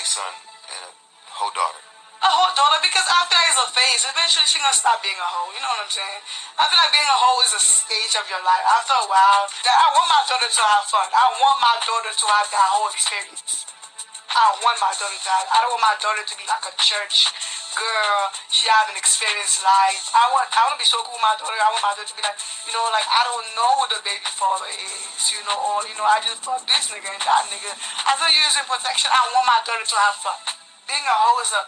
son and a whole daughter. A whole daughter, because I feel like it's a phase. Eventually, she's gonna stop being a hoe. You know what I'm saying? I feel like being a hoe is a stage of your life. After a while, I want my daughter to have fun. I want my daughter to have that whole experience. I don't want my daughter to have. I don't want my daughter to be like a church girl. She have an experience life. I want to be so cool with my daughter. I want my daughter to be like, like I don't know who the baby father is, or I just fuck this nigga and that nigga. I feel using protection. I want my daughter to have fun. Being a hoe is a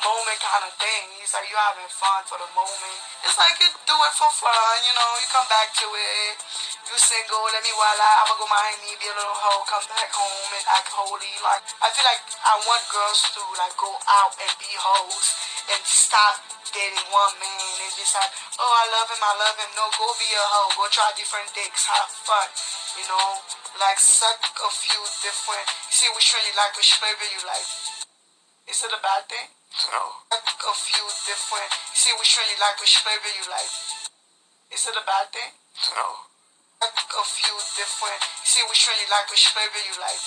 moment kind of thing. It's like you having fun for the moment. It's like you do it for fun, you come back to it. You single, let me while I'ma go Miami, be a little hoe, come back home and act holy. Like I feel like I want girls to like go out and be hoes and stop dating one man and just like, oh I love him. No, go be a hoe, go try different dicks, have fun, like suck a few different, see which one you like, which flavor you like. Is it a bad thing? No. Like a few different, see which one you like, which flavor you like. Is it a bad thing? No. Like a few different, see which one you like, which flavor you like.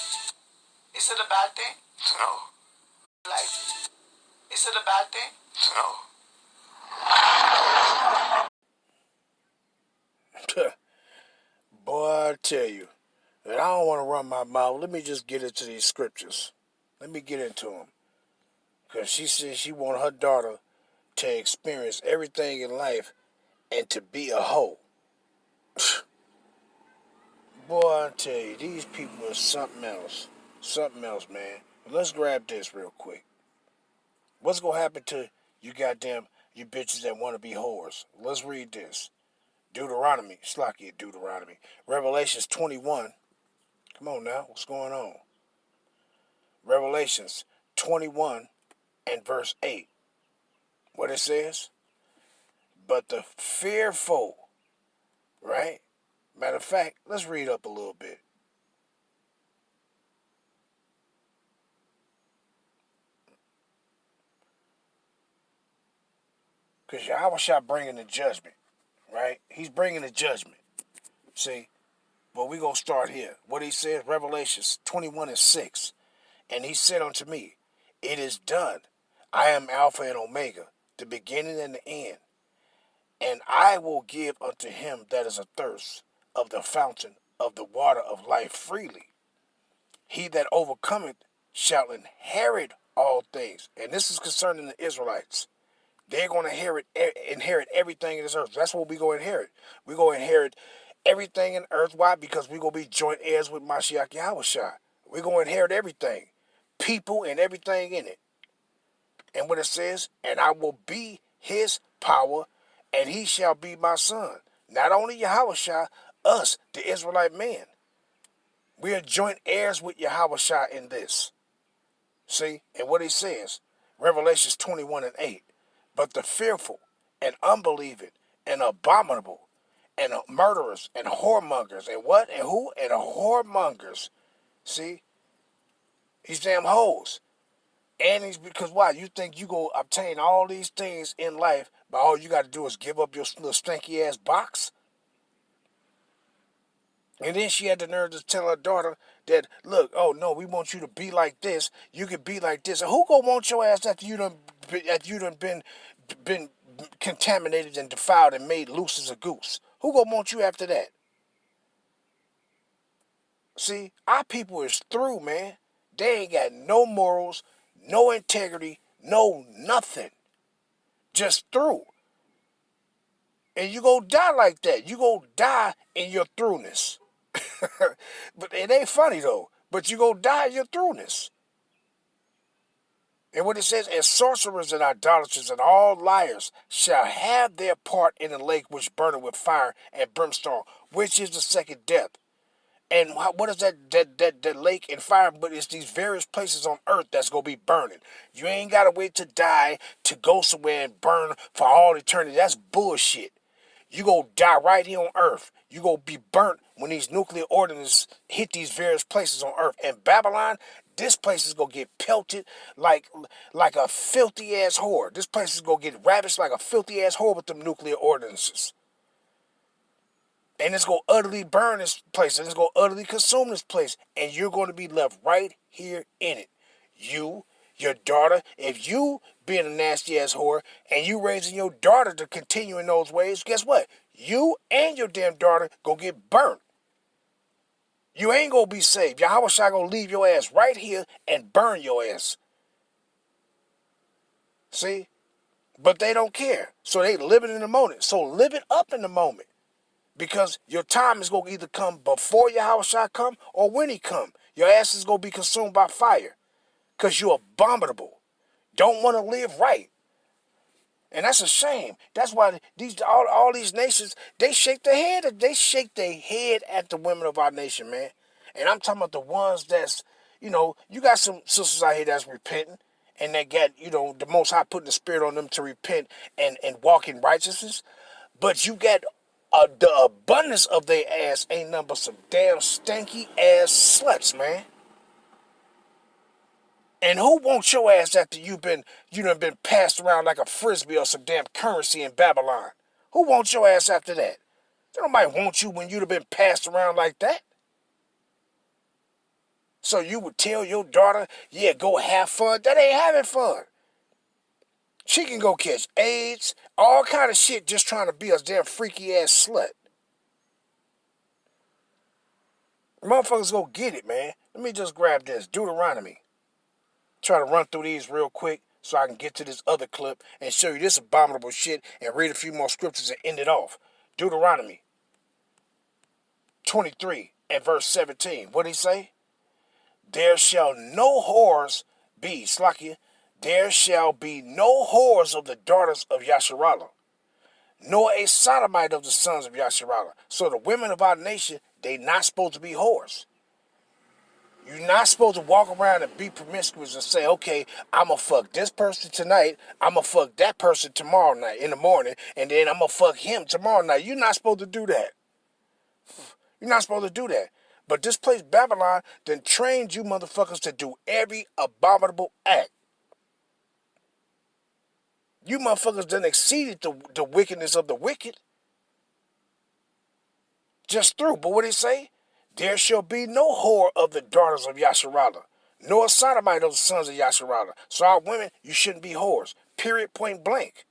Is it a bad thing? No. Like, is it a bad thing? No. Boy, I tell you, and I don't want to run my mouth. Let me just get into these scriptures. Let me get into them. Because she says she want her daughter to experience everything in life and to be a hoe. Boy, I tell you, these people are something else. Something else, man. But let's grab this real quick. What's going to happen to you bitches that want to be whores? Let's read this. Deuteronomy. Revelations 21. Come on now. What's going on? Revelations 21 and verse 8. What it says? But the fearful, right? Matter of fact, let's read up a little bit. Because Yahweh Shah bringing the judgment, right? He's bringing the judgment. See? But we're going to start here. What he says, Revelations 21 and 6. And he said unto me, it is done. I am Alpha and Omega, the beginning and the end. And I will give unto him that is athirst of the fountain of the water of life freely. He that overcometh shall inherit all things. And this is concerning the Israelites. They're going to inherit everything in this earth. That's what we're going to inherit. We're going to inherit everything in earth. Why? Because we're going to be joint heirs with Mashiach Yahushua. We're going to inherit everything. People and everything in it. And what it says, and I will be his power, and he shall be my son. Not only Yahushua, us, the Israelite man. We are joint heirs with Yahushua in this. See? And what he says, Revelations 21 and 8. But the fearful and unbelieving and abominable and murderers and whoremongers and what and who and whoremongers. See? These damn hoes. And it's because why? You think you go obtain all these things in life, but all you got to do is give up your little stinky ass box? And then she had the nerve to tell her daughter that, look, oh no, we want you to be like this. You can be like this. And who gonna want your ass after you done been contaminated and defiled and made loose as a goose? Who gonna want you after that? See, our people is through, man. They ain't got no morals, no integrity, no nothing. Just through. And you gonna die like that. You gonna die in your throughness. But it ain't funny though. But you gonna die in your throughness. And what it says, and sorcerers and idolaters and all liars shall have their part in the lake which burneth with fire and brimstone, which is the second death. And what is that lake and fire? But it's these various places on earth that's going to be burning. You ain't got to wait to die to go somewhere and burn for all eternity. That's bullshit. You going to die right here on earth. You going to be burnt when these nuclear ordnance hit these various places on earth. And Babylon, this place is going to get pelted like a filthy-ass whore. This place is going to get ravished like a filthy-ass whore with them nuclear ordinances. And it's going to utterly burn this place. And it's going to utterly consume this place. And you're going to be left right here in it. You Your daughter, if you being a nasty ass whore and you raising your daughter to continue in those ways, guess what? You and your damn daughter go get burnt. You ain't gonna be saved. Yahweh Shai gonna leave your ass right here and burn your ass. See? But they don't care. So they live it in the moment. So live it up in the moment. Because your time is going to either come before Yahweh Shai come or when he come. Your ass is going to be consumed by fire. Because you're abominable. Don't want to live right. And that's a shame. That's why all these nations, they shake their head. They shake their head at the women of our nation, man. And I'm talking about the ones that's, you got some sisters out here that's repenting. And they got, the Most High putting the spirit on them to repent and walk in righteousness. But you got the abundance of their ass ain't nothing but some damn stanky ass sluts, man. And who wants your ass after you done been passed around like a frisbee or some damn currency in Babylon? Who wants your ass after that? Nobody wants you when you'd have been passed around like that. So you would tell your daughter, yeah, go have fun. That ain't having fun. She can go catch AIDS, all kind of shit just trying to be a damn freaky ass slut. Motherfuckers go get it, man. Let me just grab this. Deuteronomy. Try to run through these real quick so I can get to this other clip and show you this abominable shit and read a few more scriptures and end it off. Deuteronomy 23 and verse 17. What did he say? There shall no whores be, Slakia, there shall be no whores of the daughters of Yasharallah, nor a sodomite of the sons of Yasharallah. So the women of our nation, they not supposed to be whores. You're not supposed to walk around and be promiscuous and say, okay, I'm going to fuck this person tonight, I'm going to fuck that person tomorrow night in the morning, and then I'm going to fuck him tomorrow night. You're not supposed to do that. You're not supposed to do that. But this place, Babylon, then trained you motherfuckers to do every abominable act. You motherfuckers done exceeded the wickedness of the wicked. Just through. But what did he say? There shall be no whore of the daughters of Yasharallah, nor a sodomite of the sons of Yasharallah. So our women, you shouldn't be whores. Period, point blank.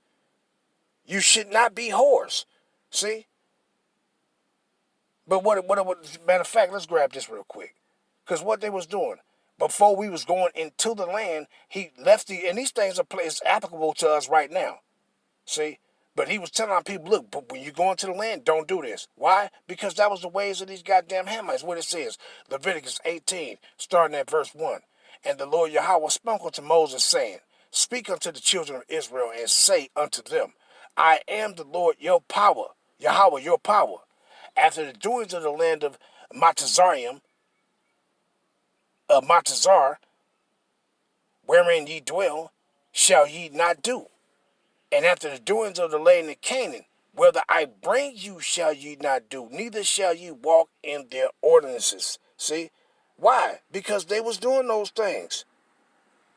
You should not be whores. See? But matter of fact, let's grab this real quick. Because what they was doing, before we was going into the land, he left and these things are applicable to us right now. See? But he was telling our people, look, but when you go into the land, don't do this. Why? Because that was the ways of these goddamn Hamites. What it says, Leviticus 18, starting at verse 1. And the Lord Yahweh spoke unto Moses, saying, speak unto the children of Israel, and say unto them, I am the Lord your power, Yahweh your power. After the doings of the land of Matazar, wherein ye dwell, shall ye not do. And after the doings of the land of Canaan, whether I bring you shall ye not do, neither shall ye walk in their ordinances. See? Why? Because they was doing those things.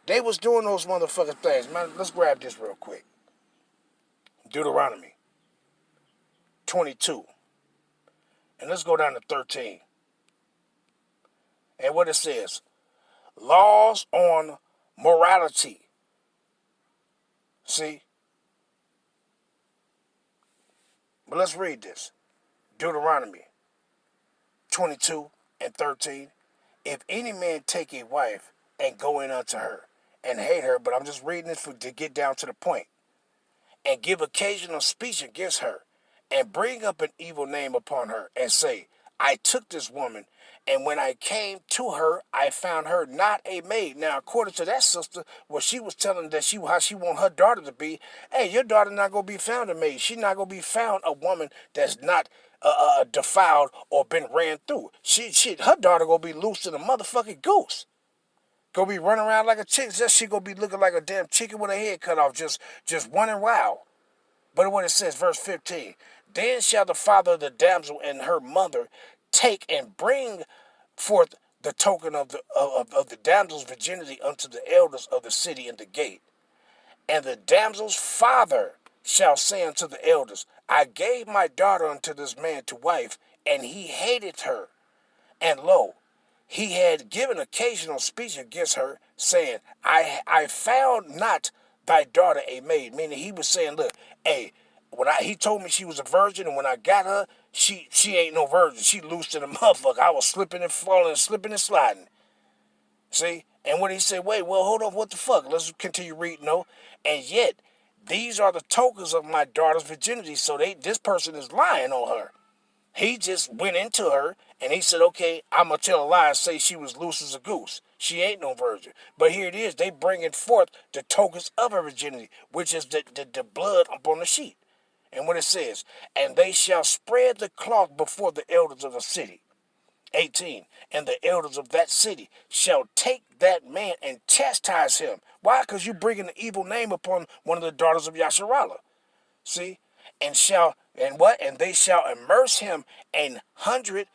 They was doing those motherfucking things. Man, let's grab this real quick. Deuteronomy 22. And let's go down to 13. And what it says, laws on morality. See? But let's read this. Deuteronomy 22 and 13. If any man take a wife and go in unto her and hate her, but I'm just reading this to get down to the point, and give occasional speech against her, and bring up an evil name upon her, and say, I took this woman, and when I came to her, I found her not a maid. Now, according to that sister, what she was telling that how she want her daughter to be, hey, your daughter not going to be found a maid. She not going to be found a woman that's not defiled or been ran through. Her daughter going to be loose in a motherfucking goose. Gonna be running around like a chick. She gonna be looking like a damn chicken with her head cut off, just running wild. But what it says, verse 15, then shall the father of the damsel and her mother take and bring forth the token of the damsel's virginity unto the elders of the city in the gate. And the damsel's father shall say unto the elders, I gave my daughter unto this man to wife, and he hated her. And lo, he had given occasional speech against her, saying, I found not thy daughter a maid. Meaning he was saying, look, hey, he told me she was a virgin, and when I got her, she ain't no virgin. She loose in a motherfucker. I was slipping and falling, slipping and sliding. See? And when he said, wait, well, hold on, what the fuck? Let's continue reading, no? And yet, these are the tokens of my daughter's virginity. So this person is lying on her. He just went into her, and he said, okay, I'm going to tell a lie and say she was loose as a goose. She ain't no virgin. But here it is. They bringing forth the tokens of her virginity, which is the blood upon the sheet. And what it says, and they shall spread the cloth before the elders of the city. 18, and the elders of that city shall take that man and chastise him. Why? Because you bringing the evil name upon one of the daughters of Yasharallah. See? And they shall immerse him 100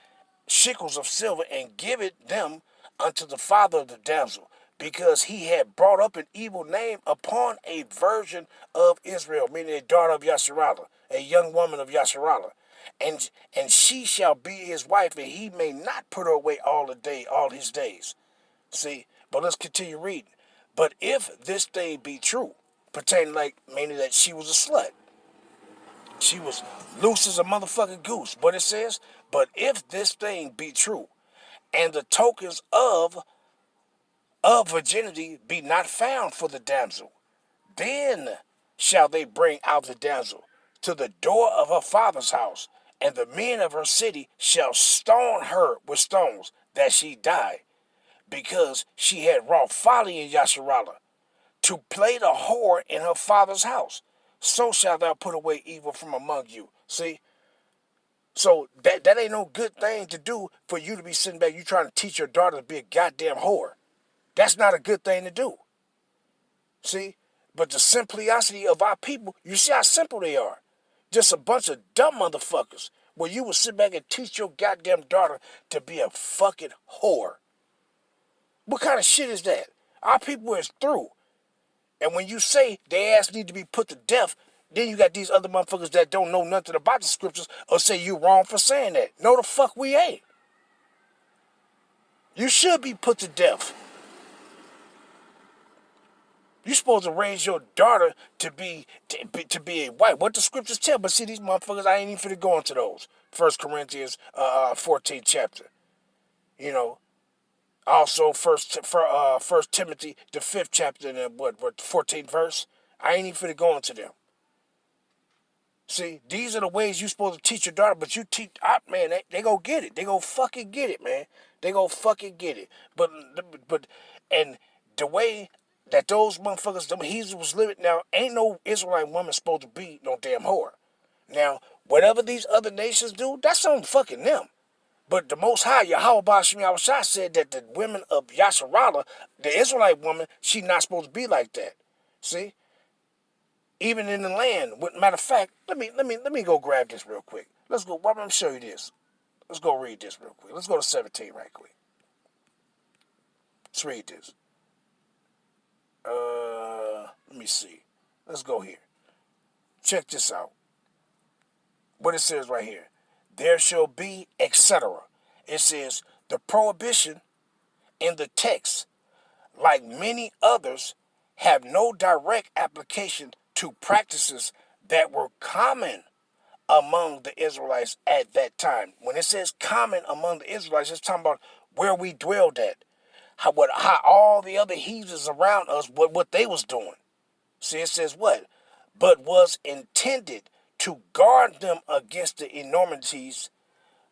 shekels of silver and give it them unto the father of the damsel, because he had brought up an evil name upon a virgin of Israel, meaning a daughter of Yasharallah, a young woman of Yasharallah. And she shall be his wife, and he may not put her away all his days. See, but let's continue reading. But if this thing be true, pertaining meaning that she was a slut, she was loose as a motherfucking goose. But it says, but if this thing be true, and the tokens of virginity be not found for the damsel, then shall they bring out the damsel to the door of her father's house, and the men of her city shall stone her with stones, that she die, because she had wrought folly in Yasharallah, to play the whore in her father's house. So shalt thou put away evil from among you. See? So that ain't no good thing to do for you to be sitting back. You trying to teach your daughter to be a goddamn whore. That's not a good thing to do. See? But the simplicity of our people, you see how simple they are. Just a bunch of dumb motherfuckers. Where you will sit back and teach your goddamn daughter to be a fucking whore. What kind of shit is that? Our people is through. And when you say their ass need to be put to death, then you got these other motherfuckers that don't know nothing about the scriptures or say you wrong for saying that. No, the fuck we ain't. You should be put to death. You're supposed to raise your daughter to be a wife. What the scriptures tell? But see, these motherfuckers, I ain't even finna go into those. 1 Corinthians 14th chapter. You know. Also, First Timothy, the 5th chapter, and 14th verse. I ain't even finna go into them. See, these are the ways you're supposed to teach your daughter, but you teach, man, they go get it. They go fucking get it, man. They go fucking get it. But and the way that those motherfuckers, them Hebrews was living, now, ain't no Israelite woman supposed to be no damn whore. Now, whatever these other nations do, that's on fucking them. But the Most High, Yahweh Ba'ashim Yahushua, said that the women of Yasharallah, the Israelite woman, she not supposed to be like that. See? Even in the land. Matter of fact, let me go grab this real quick. Let's go. I'm gonna show you this. Let's go read this real quick. Let's go to 17 right quick. Let's read this. Let me see. Let's go here. Check this out. What it says right here. There shall be, etc. It says the prohibition in the text, like many others, have no direct application to practices that were common among the Israelites at that time. When it says common among the Israelites, it's talking about where we dwelled at. How all the other heathens around us, what they was doing. See, it says what? But was intended to guard them against the enormities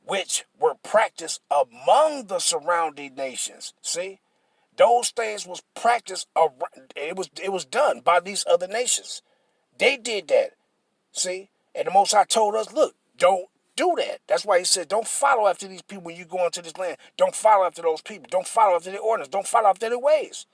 which were practiced among the surrounding nations. See? Those things was practiced, it was done by these other nations. They did that. See? And the Most High told us, look, don't do that. That's why he said, don't follow after these people when you go into this land. Don't follow after those people. Don't follow after their ordinance. Don't follow after their ways.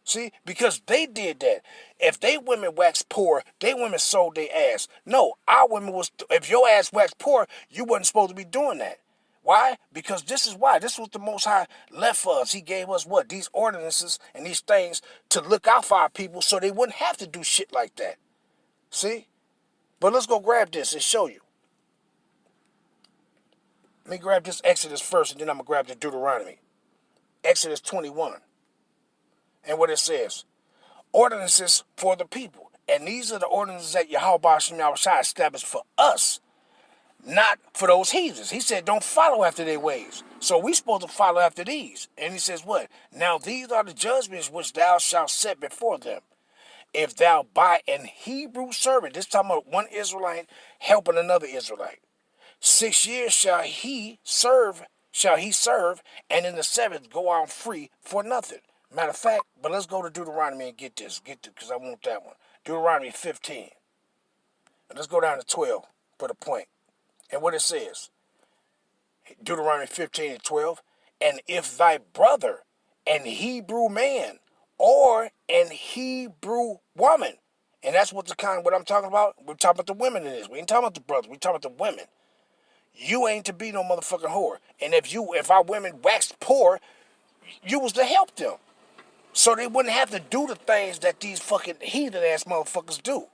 See? Because they did that. If they women waxed poor, they women sold their ass. No, our women was, if your ass waxed poor, you wasn't supposed to be doing that. Why? Because this is why. This was the Most High left for us. He gave us what? These ordinances and these things to look out for our people so they wouldn't have to do shit like that. See? But let's go grab this and show you. Let me grab this Exodus first, and then I'm going to grab the Deuteronomy. Exodus 21. And what it says, ordinances for the people. And these are the ordinances that Yahweh Shem Yahushua established for us, not for those heathens. He said, don't follow after their ways. So we supposed to follow after these. And he says what? Now these are the judgments which thou shalt set before them. If thou buy an Hebrew servant, this time about one Israelite helping another Israelite, 6 years shall he serve, and in the seventh go out free for nothing. Matter of fact, but let's go to Deuteronomy and get this, because I want that one. Deuteronomy 15. And let's go down to 12 for the point. And what it says, Deuteronomy 15 and 12, and if thy brother, an Hebrew man, or an Hebrew woman, and that's what I'm talking about. We're talking about the women in this. We ain't talking about the brothers. We talking about the women. You ain't to be no motherfucking whore. And if our women waxed poor, you was to help them. So they wouldn't have to do the things that these fucking heathen ass motherfuckers do.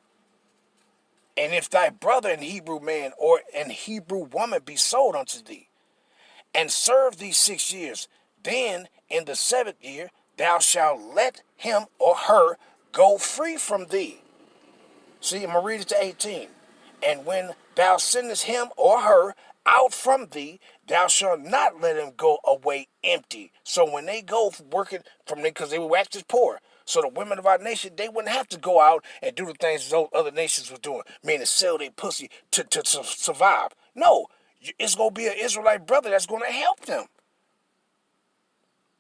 And if thy brother an Hebrew man or an Hebrew woman be sold unto thee, and serve thee 6 years, then in the seventh year thou shalt let him or her go free from thee. See, I'm going to read it to 18. And when thou sendest him or her out from thee, thou shalt not let him go away empty. So when they go working from them, because they were acting poor, so the women of our nation, they wouldn't have to go out and do the things those other nations were doing, meaning sell their pussy to survive. No, it's going to be an Israelite brother that's going to help them.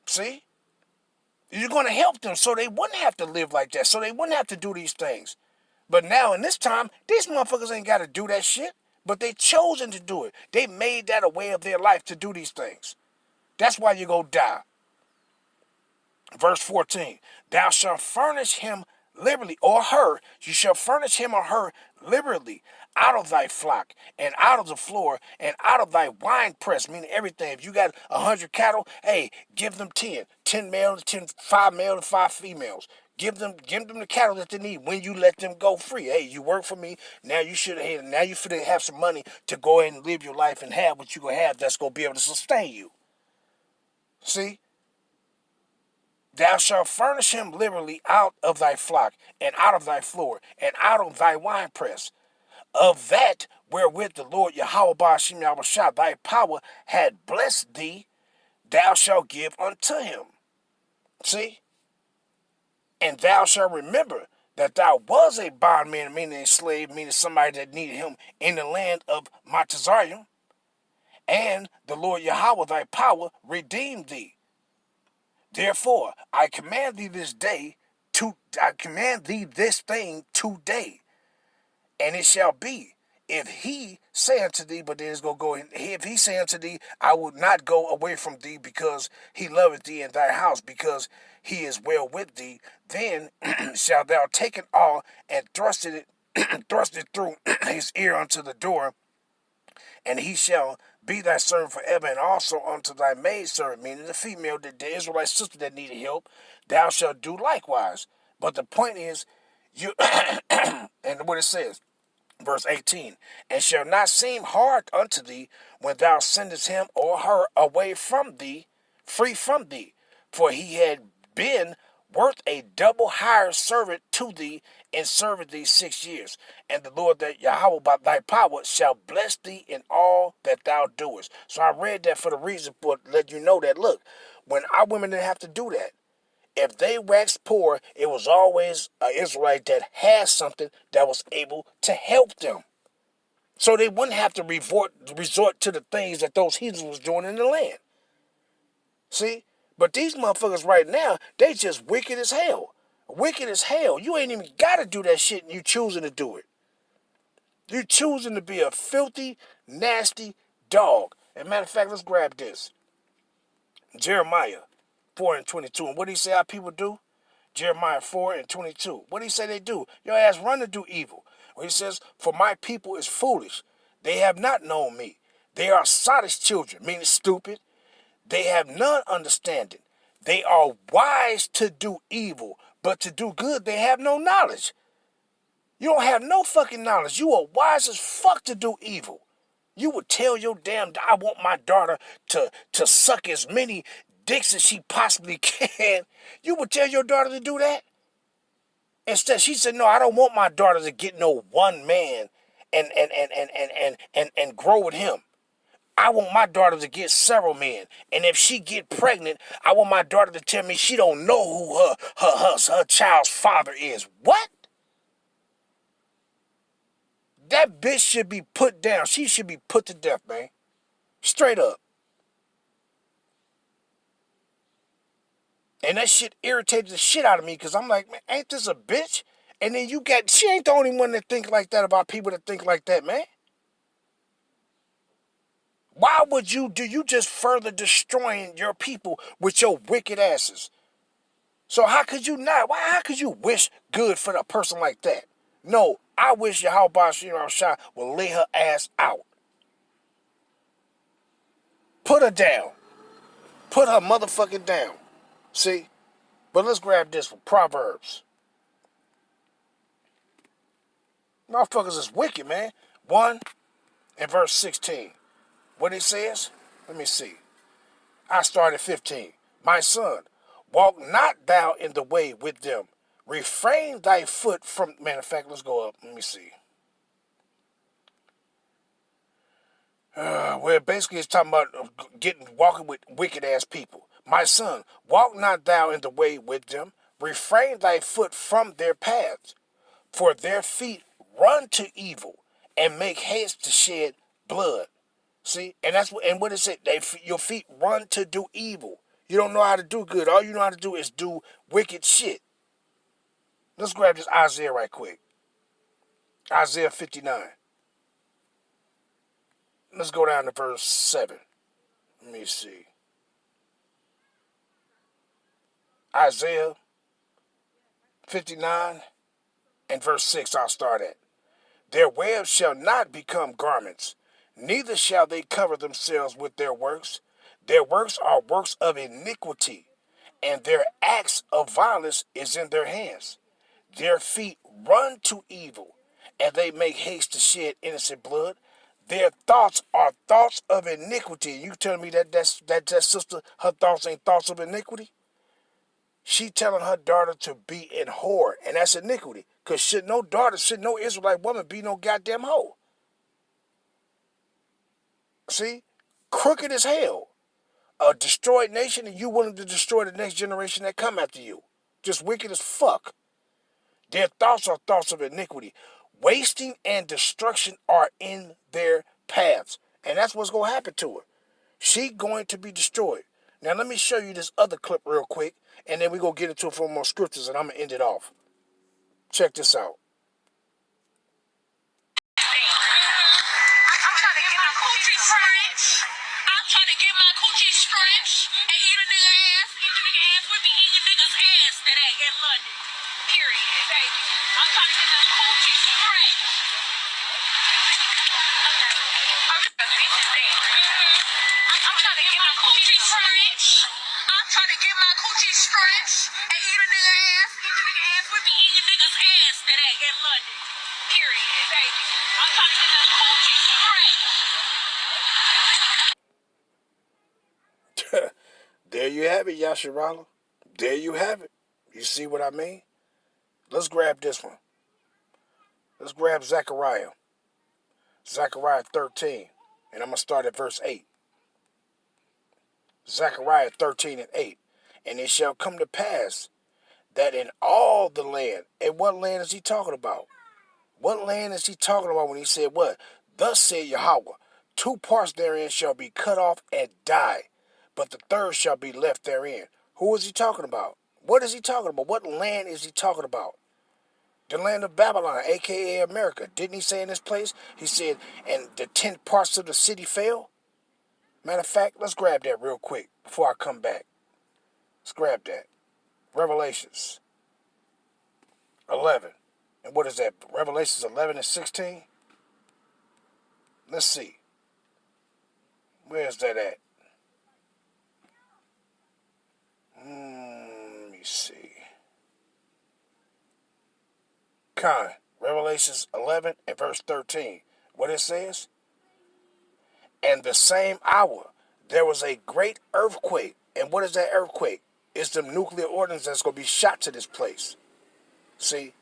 See? You're going to help them so they wouldn't have to live like that, so they wouldn't have to do these things. But now in this time, these motherfuckers ain't got to do that shit, but they chosen to do it. They made that a way of their life to do these things. That's why you go die. Verse 14, thou shalt furnish him liberally, or her, you shall furnish him or her liberally out of thy flock, and out of the floor, and out of thy wine press, meaning everything. If you got 100 cattle, hey, give them 10 males, 5 males, and 5 females. Give them the cattle that they need when you let them go free. Hey, you work for me. Now you should have some money to go ahead and live your life and have what you gonna have that's gonna be able to sustain you. See? Thou shalt furnish him liberally out of thy flock, and out of thy floor, and out of thy winepress. Of that wherewith the Lord Yahweh Ba'ashem Yahushua, thy power had blessed thee, thou shalt give unto him. See? And thou shalt remember that thou was a bondman, meaning a slave, meaning somebody that needed him in the land of Matazarium. And the Lord Yahweh, thy power, redeemed thee. Therefore, I command thee this thing today. And it shall be, if he say unto thee, but then it's going to go in, if he say unto thee, I will not go away from thee, because he loveth thee in thy house, because he is well with thee, then shalt thou take it all and thrust it through his ear unto the door, and he shall be thy servant forever, and also unto thy maidservant, meaning the female, the Israelite sister that needed help, thou shalt do likewise. But the point is, you and what it says, verse 18, and shall not seem hard unto thee when thou sendest him or her away from thee, free from thee, for he had been worth a double hire servant to thee, and served thee 6 years. And the Lord that Yahweh by thy power shall bless thee in all that thou doest. So I read that for the reason, but let you know that, look, when our women didn't have to do that, if they waxed poor, it was always an Israelite that had something that was able to help them. So they wouldn't have to resort to the things that those heathens was doing in the land. See? But these motherfuckers right now, they just wicked as hell. Wicked as hell. You ain't even got to do that shit and you choosing to do it. You choosing to be a filthy, nasty dog. As a matter of fact, let's grab this. Jeremiah 4 and 22. And what do he say our people do? Jeremiah 4 and 22. What do he say they do? Your ass run to do evil. Well, he says, for my people is foolish. They have not known me. They are sottish children, meaning stupid. They have none understanding. They are wise to do evil, but to do good they have no knowledge. You don't have no fucking knowledge. You are wise as fuck to do evil. You would tell your damn, I want my daughter to suck as many dicks as she possibly can, you would tell your daughter to do that? Instead, she said, no, I don't want my daughter to get no one man and grow with him. I want my daughter to get several men. And if she get pregnant, I want my daughter to tell me she don't know who her child's father is. What? That bitch should be put down. She should be put to death, man. Straight up. And that shit irritated the shit out of me because I'm like, man, ain't this a bitch? And then she ain't the only one that think like that about people that think like that, man. Why would you just further destroying your people with your wicked asses? So how could you not? How could you wish good for a person like that? No, I wish Yahweh Shai will lay her ass out. Put her down. Put her motherfucking down. See? But let's grab this one. Proverbs. Motherfuckers is wicked, man. 1 and verse 16. What it says? Let me see. I started 15. My son, walk not thou in the way with them. Refrain thy foot from... Matter of fact, let's go up. Let me see. Where basically it's talking about walking with wicked ass people. My son, walk not thou in the way with them. Refrain thy foot from their paths. For their feet run to evil and make haste to shed blood. See, and what it said. Your feet run to do evil. You don't know how to do good. All you know how to do is do wicked shit. Let's grab this Isaiah right quick. Isaiah 59. Let's go down to verse 7. Let me see. Isaiah 59 and verse 6 I'll start at. Their webs shall not become garments, neither shall they cover themselves with their works. Their works are works of iniquity, and their acts of violence is in their hands. Their feet run to evil, and they make haste to shed innocent blood. Their thoughts are thoughts of iniquity. You telling me that sister, her thoughts ain't thoughts of iniquity? She telling her daughter to be in whore, and that's iniquity. Because should no Israelite woman be no goddamn hoe? See? Crooked as hell. A destroyed nation, and you willing to destroy the next generation that come after you. Just wicked as fuck. Their thoughts are thoughts of iniquity. Wasting and destruction are in their paths. And that's what's going to happen to her. She going to be destroyed. Now, let me show you this other clip real quick, and then we're going to get into a few more scriptures, and I'm going to end it off. Check this out. I'm trying to get my coochie stretch. I'm trying to get my coochie stretch and eat a nigga ass. Eat a nigga ass. We be eating niggas ass today in London. Period, baby. I'm trying to get this coochie stretch. Okay. I'm trying to get my coochie stretch. I'm trying to get my coochie stretch and eat a nigga ass. Eat a nigga ass. We be eating niggas ass today in London. Period, baby. I'm trying to get this coochie stretch. There you have it, Yasharala. There you have it. You see what I mean? Let's grab this one. Let's grab Zechariah. Zechariah 13. And I'm going to start at verse 8. Zechariah 13 and 8. And it shall come to pass that in all the land. And what land is he talking about? What land is he talking about when he said what? Thus said Yahweh, 2 parts therein shall be cut off and die, but the third shall be left therein. Who is he talking about? What is he talking about? What land is he talking about? The land of Babylon, a.k.a. America. Didn't he say in this place? He said, and the 10 parts of the city fell? Matter of fact, let's grab that real quick before I come back. Let's grab that. Revelations 11. And what is that? Revelations 11 and 16? Let's see. Where's that at? Let me see. Revelations 11 and verse 13. What it says? And the same hour there was a great earthquake, And what is that earthquake? It's the nuclear ordnance that's going to be shot to this place. See?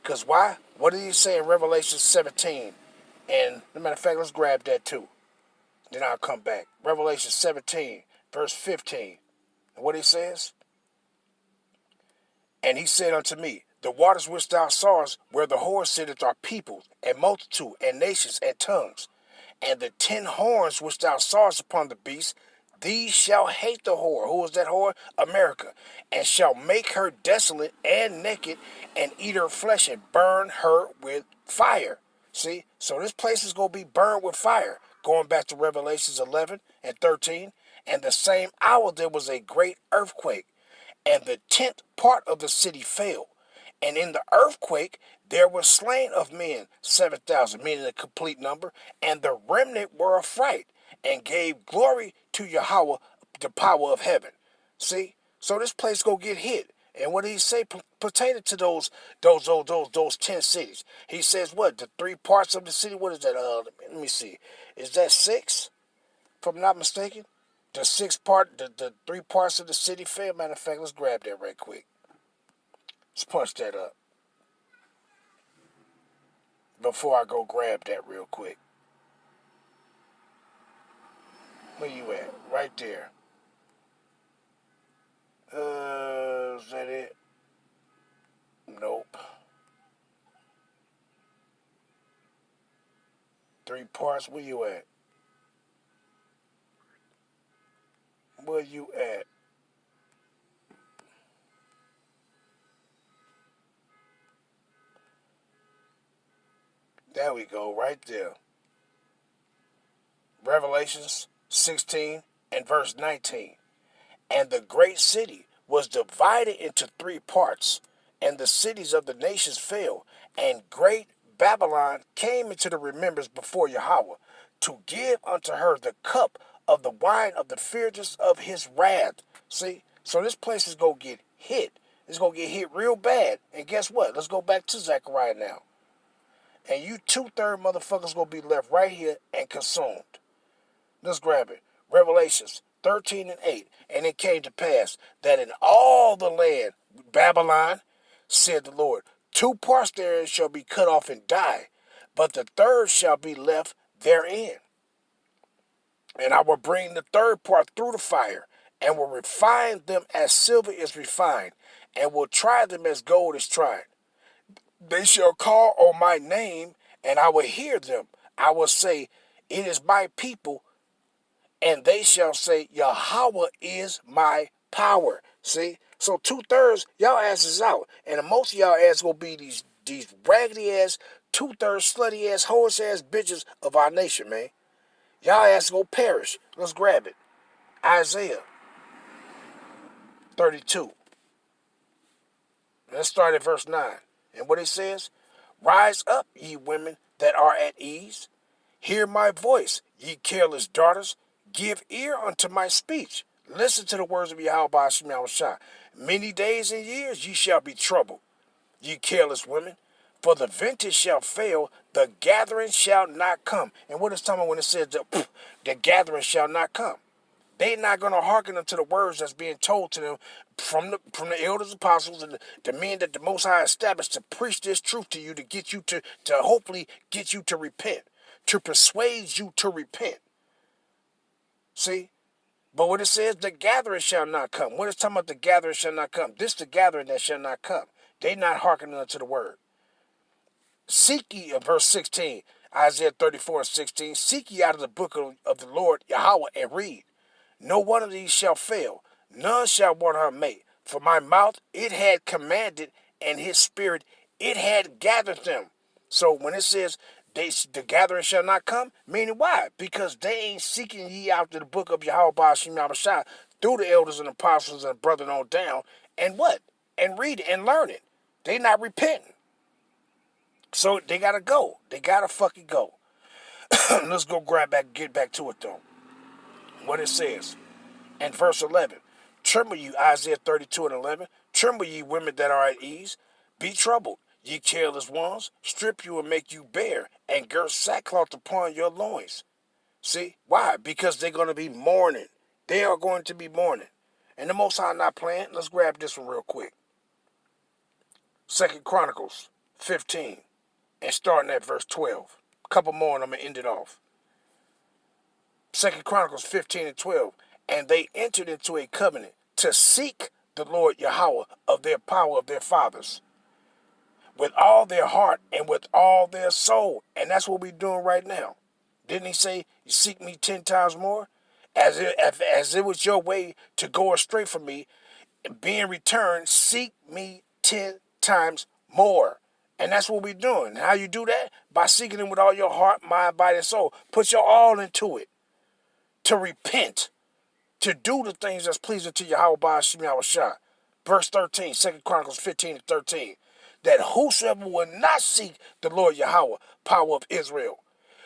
Because why? What did he say in Revelation 17? And, as a matter of fact, let's grab that too. Then I'll come back. Revelation 17, verse 15. And what he says? And he said unto me, the waters which thou sawest, where the whore sitteth, are peoples, and multitude, and nations, and tongues. And the 10 horns which thou sawest upon the beast, these shall hate the whore. Who is that whore? America. And shall make her desolate and naked, and eat her flesh, and burn her with fire. See? So this place is going to be burned with fire. Going back to Revelations 11 and 13. And the same hour there was a great earthquake, and the 10th part of the city fell. And in the earthquake there were slain of men 7,000, meaning a complete number. And the remnant were affright, and gave glory to Yahweh, the power of heaven. See? So this place go get hit. And what did he say pertaining to those 10 cities? He says what? The 3 parts of the city? What is that? Let me see. Is that 6? If I'm not mistaken? The 6 part, the 3 parts of the city fell. Matter of fact, let's grab that right quick. Let's punch that up. Before I go grab that real quick. Where you at? Right there. Is that it? Nope. 3 parts, where you at? Where you at? There we go, right there. Revelations 16 and verse 19. And the great city was divided into 3 parts, and the cities of the nations fell, and great Babylon came into the remembrance before Yahweh, to give unto her the cup of the wine of the fierceness of his wrath. See? So this place is going to get hit. It's going to get hit real bad. And guess what? Let's go back to Zechariah now. And you 2/3 motherfuckers going to be left right here and consumed. Let's grab it. Revelations 13 and 8. And it came to pass that in all the land, Babylon, said the Lord, 2 parts therein shall be cut off and die, but the 3rd shall be left therein. And I will bring the 3rd part through the fire, and will refine them as silver is refined, and will try them as gold is tried. They shall call on my name, and I will hear them. I will say, it is my people, and they shall say, Yahweh is my power. See? So 2/3, y'all asses out. And most of y'all ass will be these raggedy ass, 2/3 slutty ass, horse ass bitches of our nation, man. Y'all ass go perish. Let's grab it. Isaiah 32. Let's start at verse 9. And what it says, rise up, ye women that are at ease. Hear my voice, ye careless daughters. Give ear unto my speech. Listen to the words of Yahweh Hashem Yahushua. Many days and years ye shall be troubled, ye careless women. For the vintage shall fail, the gathering shall not come. And what is talking about when it says the gathering shall not come? They're not going to hearken unto the words that's being told to them from the elders, apostles, and the men that the Most High established to preach this truth to you, to get you to hopefully get you to repent, to persuade you to repent. See? But what it says, the gathering shall not come. What is talking about the gathering shall not come? This the gathering that shall not come. They not hearkening unto the word. Seek ye, verse 16, Isaiah 34 and 16, seek ye out of the book of the Lord Yahweh and read. No one of these shall fail, none shall want her mate. For my mouth it had commanded, and his spirit it had gathered them. So when it says the gathering shall not come, meaning why? Because they ain't seeking ye out to the book of Yahweh Hashem Yahushua through the elders and apostles and brethren on down, and what? And read it and learn it. They not repenting. So they gotta go. They gotta fucking go. Let's go get back to it though. What it says. And verse 11. Tremble ye, Isaiah 32 and 11. Tremble ye women that are at ease. Be troubled, ye careless ones. Strip you and make you bare, and gird sackcloth upon your loins. See? Why? Because they're going to be mourning. They are going to be mourning. And the Most High not playing. Let's grab this one real quick. 2 Chronicles 15. And starting at verse 12. A couple more and I'm going to end it off. 2 Chronicles 15 and 12. And they entered into a covenant to seek the Lord Yahweh of their power of their fathers, with all their heart and with all their soul. And that's what we're doing right now. Didn't he say, you seek me 10 times more? As it was your way to go astray from me, being returned, seek me 10 times more. And that's what we're doing. How you do that? By seeking him with all your heart, mind, body, and soul. Put your all into it. To repent. To do the things that's pleasing to Yahweh Ba'ashim Yahushua. Verse 13, 2 Chronicles 15 and 13. That whosoever will not seek the Lord Yahweh, power of Israel,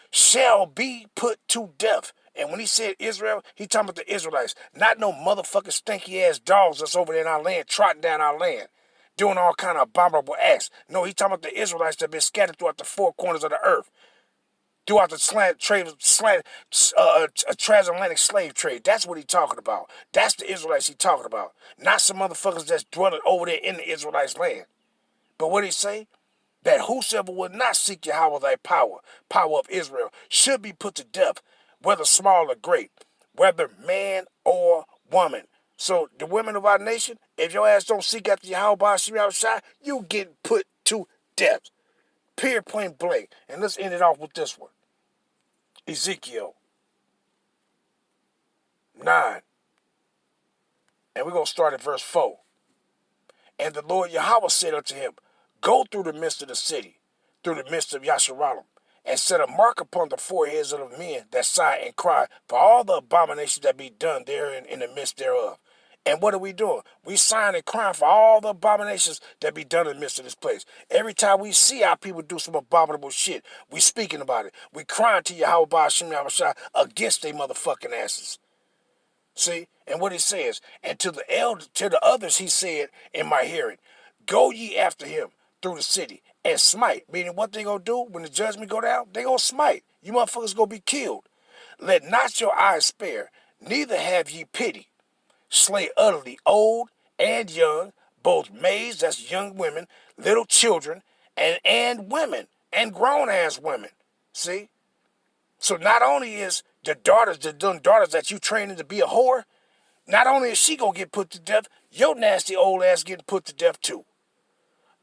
shall be put to death. And when he said Israel, he talking about the Israelites. Not no motherfucking stinky ass dogs that's over there in our land, trotting down our land, doing all kind of abominable acts. No, he talking about the Israelites that have been scattered throughout the four corners of the earth. Throughout the transatlantic slave trade. That's what he talking about. That's the Israelites he talking about. Not some motherfuckers that's dwelling over there in the Israelites' land. But what he say? That whosoever will not seek Yahweh thy power of Israel, should be put to death, whether small or great, whether man or woman. So the women of our nation, if your ass don't seek after Yahweh Ba'ashim Yahushua, you get put to death. Period, point blank. And let's end it off with this one. Ezekiel 9. And we're going to start at verse 4. And the Lord Yahweh said unto him, go through the midst of the city, through the midst of Yasharal, and set a mark upon the foreheads of the men that sigh and cry for all the abominations that be done therein in the midst thereof. And what are we doing? We sighing and crying for all the abominations that be done in the midst of this place. Every time we see our people do some abominable shit, we speaking about it. We crying to Yahweh Ba'ashim Yahushua against they motherfucking asses. See? And what he says, and to the others he said in my hearing, go ye after him through the city and smite. Meaning what they gonna do when the judgment go down? They gonna smite. You motherfuckers gonna be killed. Let not your eyes spare, neither have ye pity. Slay utterly old and young, both maids, that's young women, little children, and women, and grown-ass women. See? So not only is the daughters that you training to be a whore, not only is she going to get put to death, your nasty old ass getting put to death too.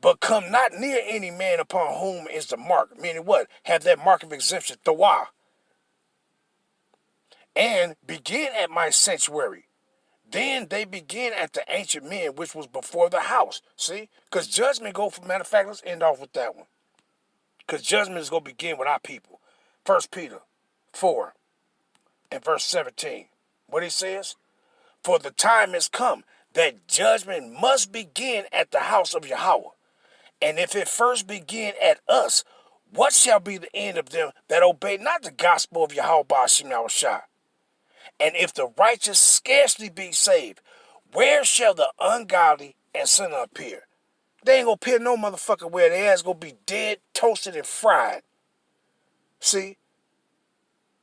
But come not near any man upon whom is the mark, meaning what? Have that mark of exemption, Tawah. And begin at my sanctuary. Then they begin at the ancient men, which was before the house. See? Because judgment go for, matter of fact, let's end off with that one. Because judgment is going to begin with our people. 1 Peter 4 and verse 17. What he says? For the time has come that judgment must begin at the house of Yahweh. And if it first begin at us, what shall be the end of them that obey not the gospel of Yahweh Ba'ashim Yahushua? And if the righteous scarcely be saved, where shall the ungodly and sinner appear? They ain't gonna appear no motherfucker where their ass gonna be dead, toasted, and fried. See?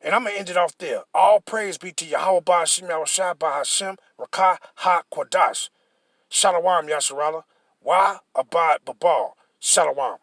And I'm gonna end it off there. All praise be to Yahweh Ba'ashim Yahushua Ba'Hashem Rakah HaQuadash. Shalom Yasharallah. Wa Abad Babal. Shalom.